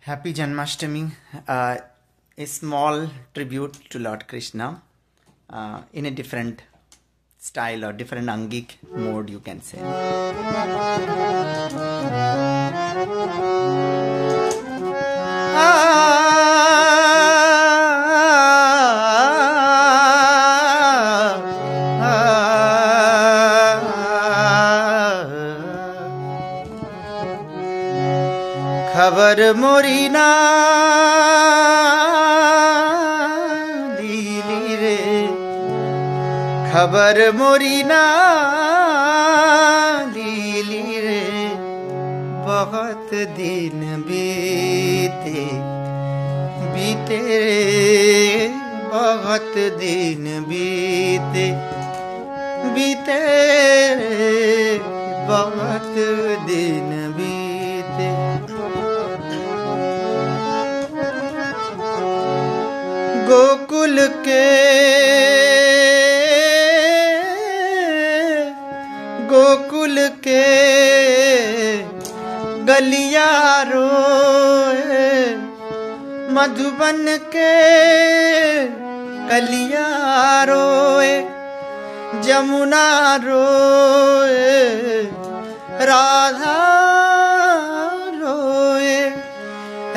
Happy Janmashtami, a small tribute to Lord Krishna in a different style or different Angik mode, you can say. खबर मोरी ना लीली रे, खबर मोरी ना लीली रे, बहुत दिन बीते बीते रे, बहुत दिन बीते बीते रे, बहुत दिन बीते। गोकुल के गलियां रोए, मधुबन के कलियां रोए, जमुना रोए, राधा रोए,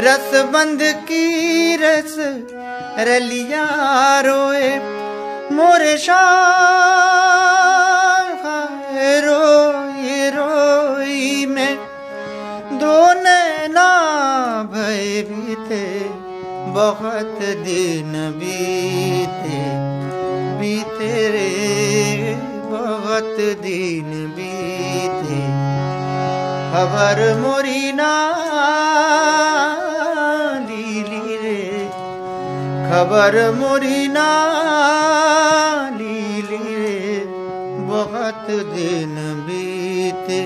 रसबंद की रस रलिया रोए, मोरे शाह रोई रोई में दो नैना भय बीते, बहुत दिन बीते बीते रे, बहुत दिन बीते। खबर मोरी ना लीली रे, खबर मोरी ना लीली रे, बहुत दिन बीते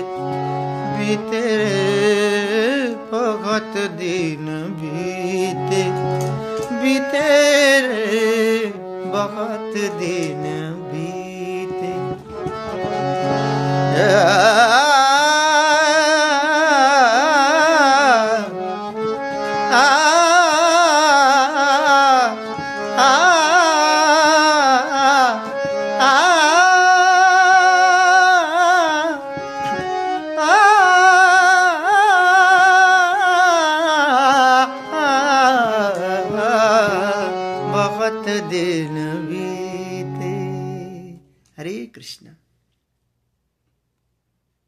बीते रे, बहुत दिन बीते बीते रे, बहुत दिन बीते।